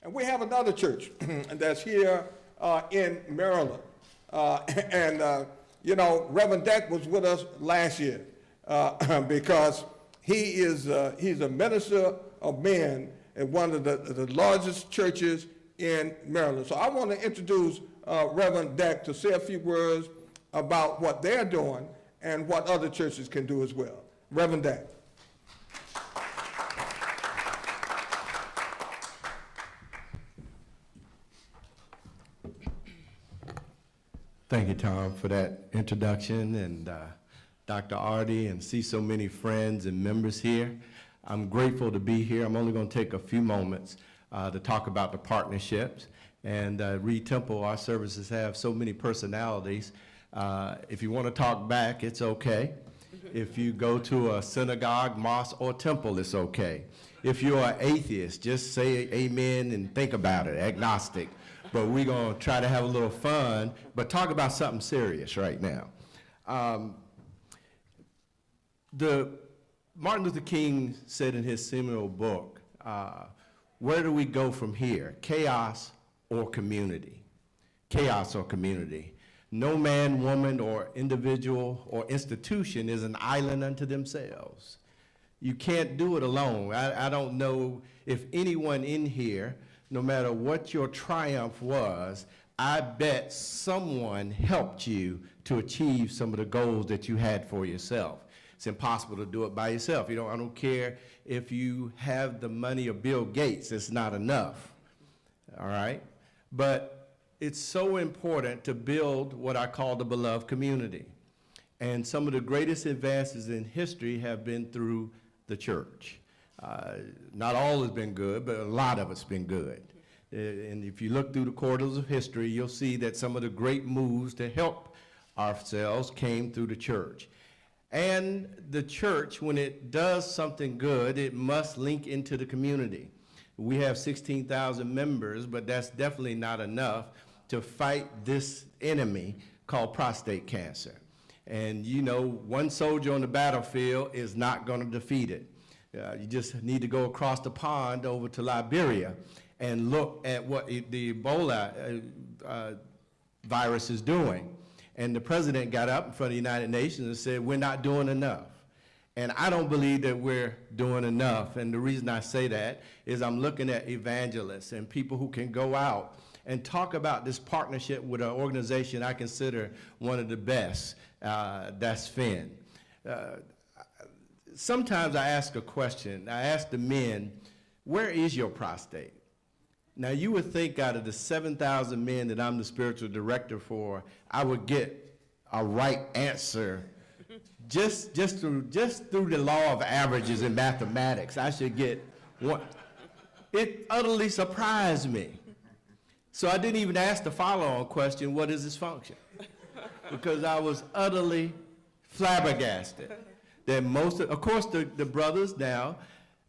And we have another church that's here in Maryland. Reverend Deck was with us last year because he's a minister of men at one of the largest churches in Maryland. So I want to introduce Reverend Deck to say a few words about what they're doing and what other churches can do as well. Reverend Deck. Thank you, Tom, for that introduction, and Dr. Artie, and see so many friends and members here. I'm grateful to be here. I'm only going to take a few moments to talk about the partnerships. And Reed Temple, our services have so many personalities. If you want to talk back, it's okay. If you go to a synagogue, mosque, or temple, it's okay. If you're an atheist, just say amen and think about it, agnostic. But we're going to try to have a little fun, but talk about something serious right now. Martin Luther King said in his seminal book, where do we go from here? Chaos or community? Chaos or community. No man, woman, or individual or institution is an island unto themselves. You can't do it alone. I don't know if anyone in here, no matter what your triumph was, I bet someone helped you to achieve some of the goals that you had for yourself. It's impossible to do it by yourself. I don't care if you have the money of Bill Gates, it's not enough, all right? But it's so important to build what I call the beloved community. And some of the greatest advances in history have been through the church. Not all has been good, but a lot of it's been good. And if you look through the corridors of history, you'll see that some of the great moves to help ourselves came through the church. And the church, when it does something good, it must link into the community. We have 16,000 members, but that's definitely not enough to fight this enemy called prostate cancer. And one soldier on the battlefield is not going to defeat it. You just need to go across the pond over to Liberia and look at what the Ebola virus is doing. And the president got up in front of the United Nations and said, we're not doing enough. And I don't believe that we're doing enough. And the reason I say that is I'm looking at evangelists and people who can go out and talk about this partnership with an organization I consider one of the best, that's PHEN. Sometimes I ask a question. I ask the men, where is your prostate? Now, you would think out of the 7,000 men that I'm the spiritual director for, I would get a right answer just through the law of averages in mathematics. I should get one. It utterly surprised me. So I didn't even ask the follow-on question, what is this function? Because I was utterly flabbergasted that of course, the brothers now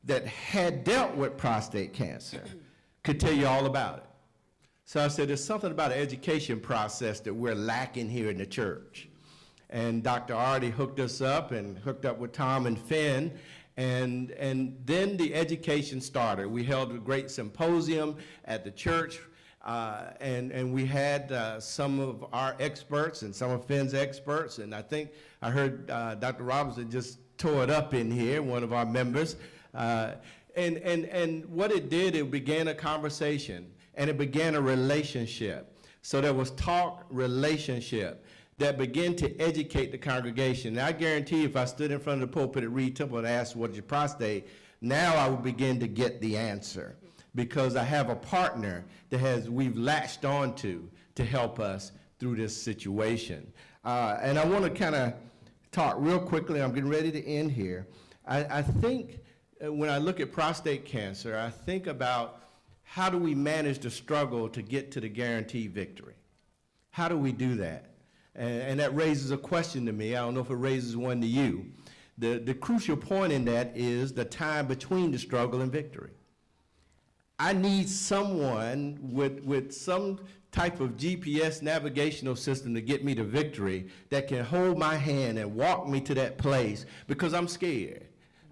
that had dealt with prostate cancer could tell you all about it. So I said, there's something about an education process that we're lacking here in the church. And Dr. Artie hooked us up and hooked up with Tom and PHEN, and then the education started. We held a great symposium at the church, and we had some of our experts and some of PHEN's experts, and I think I heard Dr. Robinson just tore it up in here, one of our members. And what it did, it began a conversation, and it began a relationship. So there was talk, relationship, that began to educate the congregation. And I guarantee if I stood in front of the pulpit at Reed Temple and asked, what is your prostate? Now I would begin to get the answer, because I have a partner that we've latched on to help us through this situation. And I want to kind of talk real quickly. I'm getting ready to end here. I think when I look at prostate cancer, I think about how do we manage the struggle to get to the guaranteed victory? How do we do that? And that raises a question to me. I don't know if it raises one to you. The crucial point in that is the time between the struggle and victory. I need someone with some type of GPS navigational system to get me to victory that can hold my hand and walk me to that place, because I'm scared.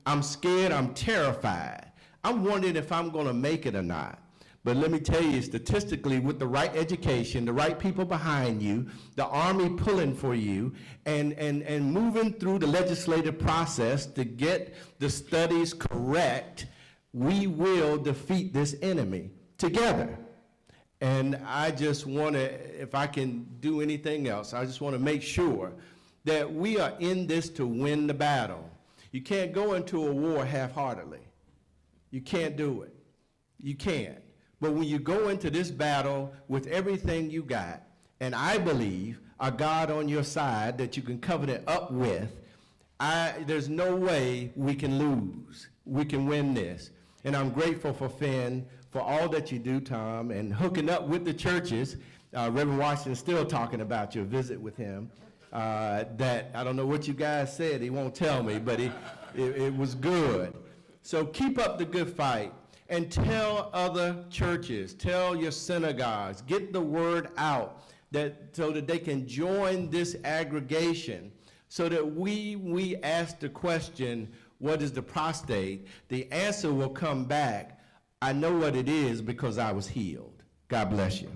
I'm scared, I'm terrified. I'm wondering if I'm going to make it or not. But let me tell you, statistically, with the right education, the right people behind you, the army pulling for you, and moving through the legislative process to get the studies correct, we will defeat this enemy together. And I just want to, if I can do anything else, I just want to make sure that we are in this to win the battle. You can't go into a war half-heartedly. You can't do it. You can't. But when you go into this battle with everything you got, and I believe a God on your side that you can covenant up with, there's no way we can lose. We can win this. And I'm grateful for PHEN, for all that you do, Tom, and hooking up with the churches. Reverend Washington's still talking about your visit with him. That, I don't know what you guys said, he won't tell me, but it was good. So keep up the good fight. And tell other churches, tell your synagogues, get the word out so that they can join this aggregation, so that we ask the question, what is the prostate? The answer will come back, I know what it is because I was healed. God bless you.